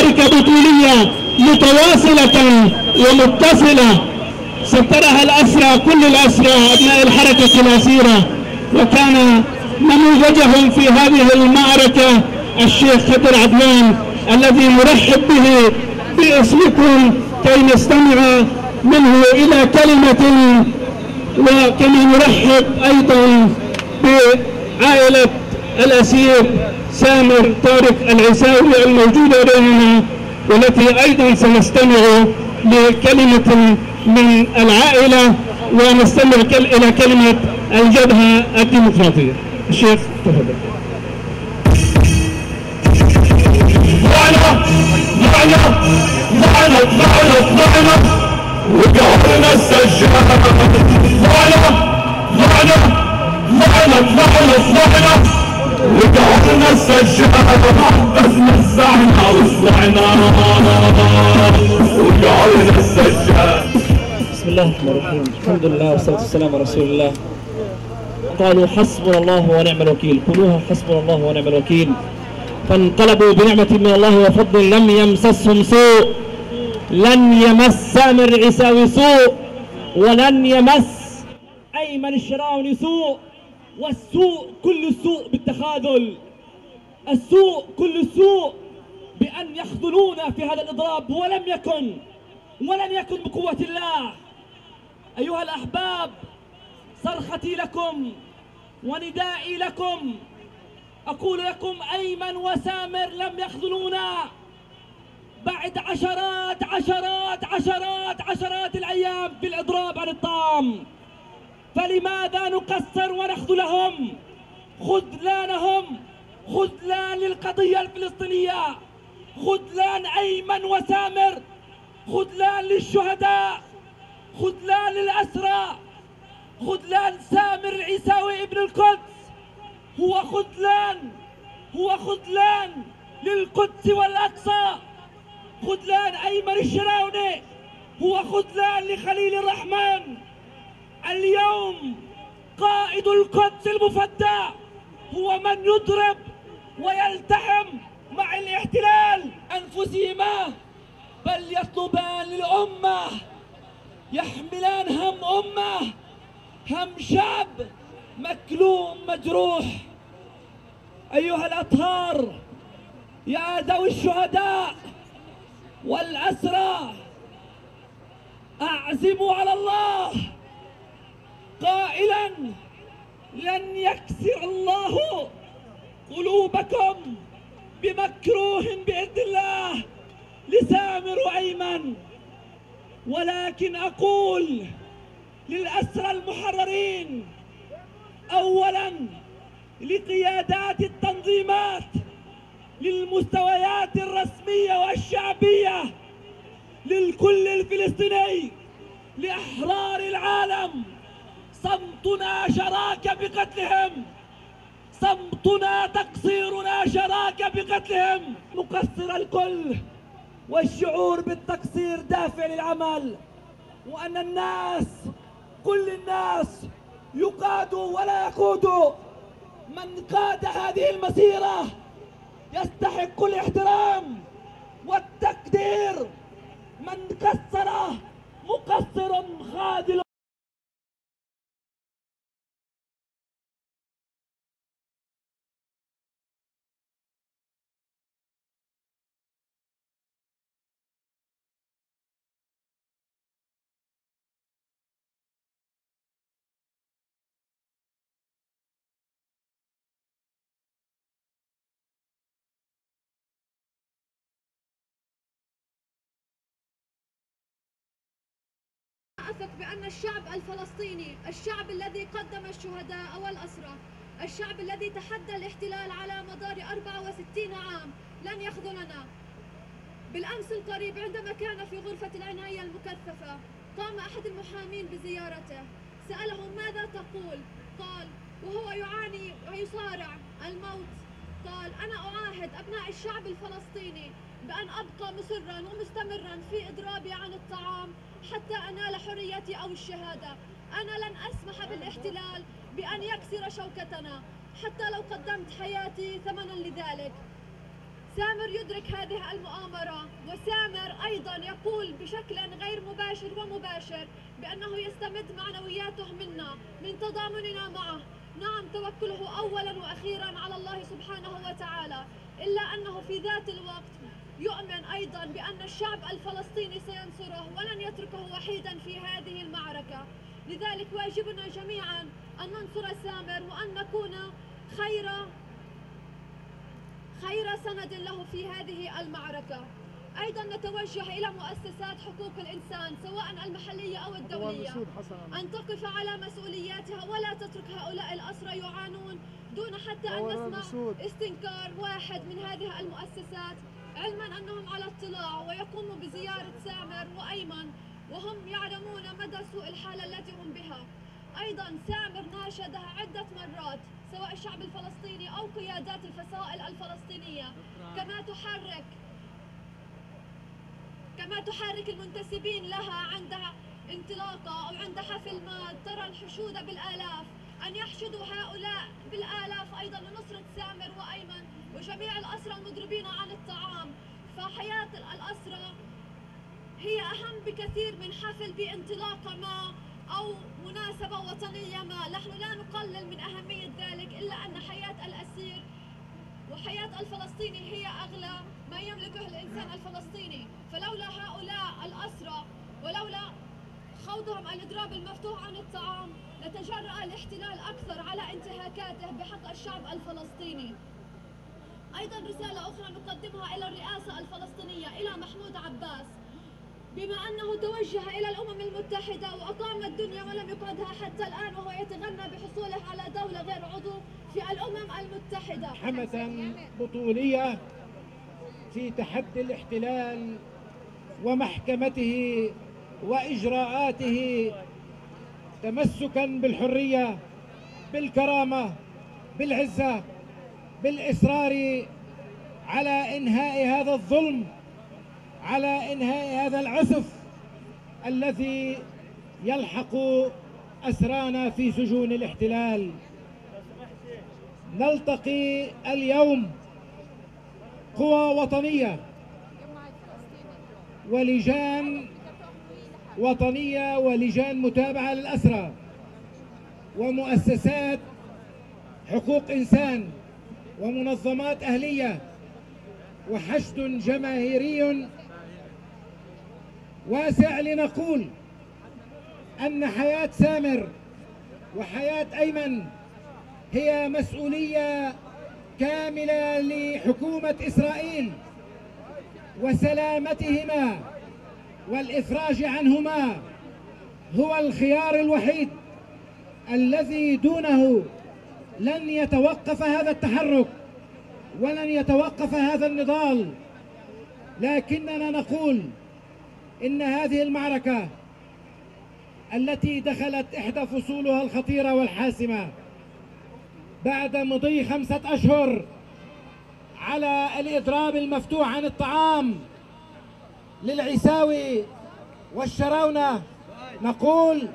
معركة بطولية متواصلة ومتصلة سطرها الأسرى، كل الأسرى أبناء الحركة الأسيرة، وكان نموذجهم في هذه المعركة الشيخ خضر عدنان الذي نرحب به باسمكم كي نستمع منه إلى كلمة. وكما نرحب أيضا بعائلة الأسير سامر طارق العيساوي الموجودة بيننا، والتي أيضا سنستمع لكلمة من العائلة ونستمع إلى كلمة الجبهة الديمقراطية. الشيخ تفضل. ضعنا وقهرنا السجاد، ضعنا وقهرنا السجاد، بس نزعنا وصلعنا وقهرنا السجاد. بسم الله الرحمن الرحيم، الحمد لله والصلاة والسلام على رسول الله. قالوا حسبنا الله ونعم الوكيل، قولوها حسبنا الله ونعم الوكيل. فانقلبوا بنعمة من الله وفضل لم يمسسهم سوء، لن يمس سامر العيساوي سوء، ولن يمس أيمن الشراوني سوء. والسوء كل السوء بالتخاذل، السوء كل السوء بأن يخذلونا في هذا الإضراب، ولن يكن بقوة الله. أيها الأحباب، صرختي لكم وندائي لكم، أقول لكم أيمن وسامر لم يخذلونا بعد عشرات الأيام في الإضراب عن الطعام. فلماذا نقصر ونخذلهم؟ خذلان للقضية الفلسطينية، خذلان أيمن وسامر، خذلان للشهداء، خذلان للأسرى، خذلان سامر العيساوي ابن القدس، هو خذلان للقدس والأقصى. خذلان أيمن الشراوني هو خذلان لخليل الرحمن. اليوم قائد القدس المفدى هو من يضرب ويلتحم مع الاحتلال أنفسهما، بل يطلبان للأمة، يحملان هم أمة، هم شعب مكلوم مجروح. أيها الأطهار، يا ذوي الشهداء والأسرى، أعزموا على الله قائلا: لن يكسر الله قلوبكم بمكروه بإذن الله لسامر وأيمن. ولكن أقول للأسرى المحررين، أولا لقيادات التنظيمات، للمستويات الرسمية والشعبية، للكل الفلسطيني، لأحرار العالم، صمتنا شراكة بقتلهم، صمتنا تقصيرنا شراكة بقتلهم. نقصر الكل، والشعور بالتقصير دافع للعمل، وأن الناس، كل الناس، يقادوا ولا يقودوا. من قاد هذه المسيرة يستحق الاحترام والتقدير، من قصر مقصر خاذل. أثق بأن الشعب الفلسطيني، الشعب الذي قدم الشهداء والأسرى، الشعب الذي تحدى الاحتلال على مدار 64 عام لن يخذلنا. بالأمس القريب عندما كان في غرفة العناية المكثفة، قام أحد المحامين بزيارته، سأله: ماذا تقول؟ قال وهو يعاني ويصارع الموت، قال: أنا أعاهد أبناء الشعب الفلسطيني بأن أبقى مصرا ومستمرا في إضرابي عن الطعام حتى أنال حريتي أو الشهادة. أنا لن أسمح بالاحتلال بأن يكسر شوكتنا حتى لو قدمت حياتي ثمنا لذلك. سامر يدرك هذه المؤامرة، وسامر أيضا يقول بشكل غير مباشر ومباشر بأنه يستمد معنوياته منا من تضامننا معه. نعم، توكله أولا وأخيرا على الله سبحانه وتعالى، إلا أنه في ذات الوقت يؤمن أيضا بأن الشعب الفلسطيني سينصره ولن يتركه وحيدا في هذه المعركة. لذلك واجبنا جميعا أن ننصر سامر وأن نكون خير سند له في هذه المعركة. أيضا نتوجه إلى مؤسسات حقوق الإنسان سواء المحلية أو الدولية أن تقف على مسؤولياتها ولا تترك هؤلاء الأسرى يعانون دون حتى أن نسمع استنكار واحد من هذه المؤسسات، علما أنهم على اطلاع ويقوموا بزيارة سامر وأيمن وهم يعلمون مدى سوء الحالة التي هم بها. أيضا سامر ناشدها عدة مرات سواء الشعب الفلسطيني أو قيادات الفصائل الفلسطينية كما تحرك المنتسبين لها عند انطلاقة أو عند حفل ما ترى الحشود بالآلاف، أن يحشدوا هؤلاء بالآلاف أيضا لنصرة سامر وأيمن وجميع الأسرى المضربين عن الطعام. فحياة الأسرى هي أهم بكثير من حفل بانطلاقة ما أو مناسبة وطنية ما. نحن لا نقلل من أهمية ذلك، إلا أن حياة الأسير وحياة الفلسطيني هي أغلى ما يملكه الإنسان الفلسطيني. فلولا هؤلاء الأسرى ولولا خوضهم الإضراب المفتوح عن الطعام لتجرأ الاحتلال أكثر على انتهاكاته بحق الشعب الفلسطيني. أيضا رسالة أخرى نقدمها إلى الرئاسة الفلسطينية، إلى محمود عباس، بما أنه توجه إلى الأمم المتحدة وأقام الدنيا ولم يقعدها حتى الآن وهو يتغنى بحصوله على دولة غير عضو في الأمم المتحدة. حملة بطولية في تحدي الاحتلال ومحكمته وإجراءاته، تمسكا بالحرية، بالكرامة، بالعزة، بالإصرار على إنهاء هذا الظلم، على إنهاء هذا العسف الذي يلحق أسرانا في سجون الاحتلال. نلتقي اليوم قوى وطنية ولجان وطنية ولجان متابعة للأسرى ومؤسسات حقوق إنسان ومنظمات أهلية وحشد جماهيري واسع لنقول أن حياة سامر وحياة أيمن هي مسؤولية كاملة لحكومة إسرائيل، وسلامتهما والإفراج عنهما هو الخيار الوحيد الذي دونه لن يتوقف هذا التحرك ولن يتوقف هذا النضال. لكننا نقول إن هذه المعركة التي دخلت إحدى فصولها الخطيرة والحاسمة بعد مضي 5 أشهر على الإضراب المفتوح عن الطعام للعيساوي والشراونة، نقول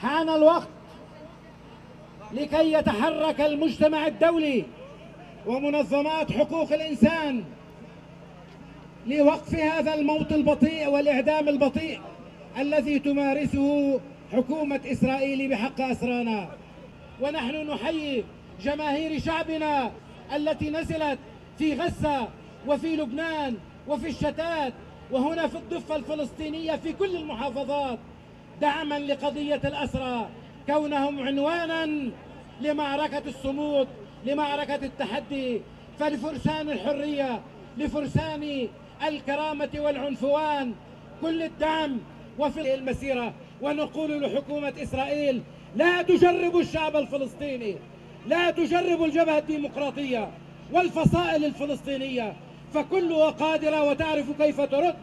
حان الوقت لكي يتحرك المجتمع الدولي ومنظمات حقوق الإنسان لوقف هذا الموت البطيء والإعدام البطيء الذي تمارسه حكومة إسرائيل بحق أسرانا. ونحن نحيي جماهير شعبنا التي نزلت في غزة وفي لبنان وفي الشتات وهنا في الضفة الفلسطينية في كل المحافظات دعما لقضية الأسرى، كونهم عنوانا لمعركة الصمود، لمعركة التحدي، فلفرسان الحرية، لفرسان الكرامة والعنفوان كل الدعم وفي المسيرة. ونقول لحكومة إسرائيل: لا تجربوا الشعب الفلسطيني، لا تجربوا الجبهة الديمقراطية والفصائل الفلسطينية، فكلها قادرة وتعرف كيف ترد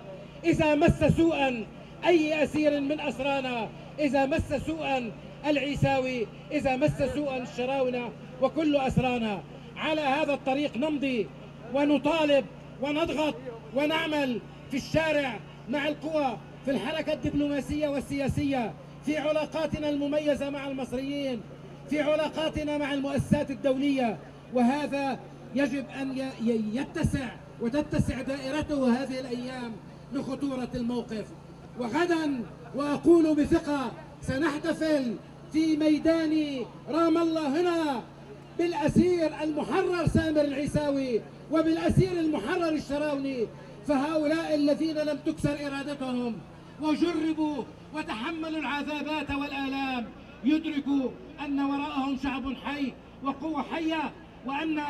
إذا مس سوءا أي أسير من أسرانا، إذا مس سوءا العيساوي، إذا مس سوءا الشراونة وكل أسرانا. على هذا الطريق نمضي ونطالب ونضغط ونعمل في الشارع مع القوى، في الحركة الدبلوماسية والسياسية، في علاقاتنا المميزة مع المصريين، في علاقاتنا مع المؤسسات الدولية. وهذا يجب أن يتسع وتتسع دائرته هذه الأيام لخطورة الموقف. وغدا وأقول بثقة سنحتفل في ميدان رام الله هنا بالأسير المحرر سامر العيساوي وبالأسير المحرر الشراوني. فهؤلاء الذين لم تكسر إرادتهم وجربوا وتحملوا العذابات والآلام يدركوا أن وراءهم شعب حي وقوة حية، وأن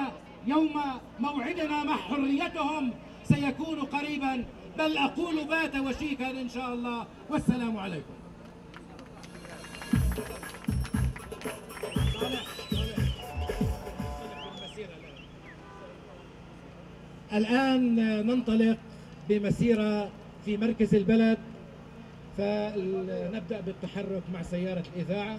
يوم موعدنا مع حريتهم سيكون قريبا، بل أقول بات وشيكا إن شاء الله. والسلام عليكم. الآن ننطلق بمسيرة في مركز البلد، فنبدأ بالتحرك مع سيارة الإذاعة.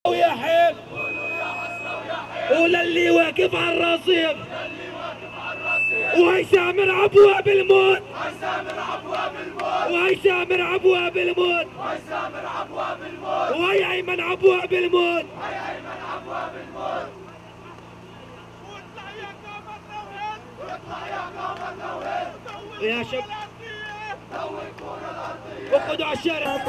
يا حيل وللي واقف على الرصيف وهيثم ابواب الموت وهيثم ابواب الموت وهي ايمن ابواب الموت يا شب وخذوا على الشارع.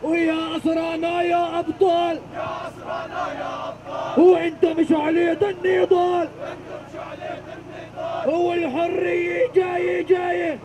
ويا أسرانا يا أبطال، يا أسرانا يا أبطال، وأنتم شعلية النضال، هو الحرية جاية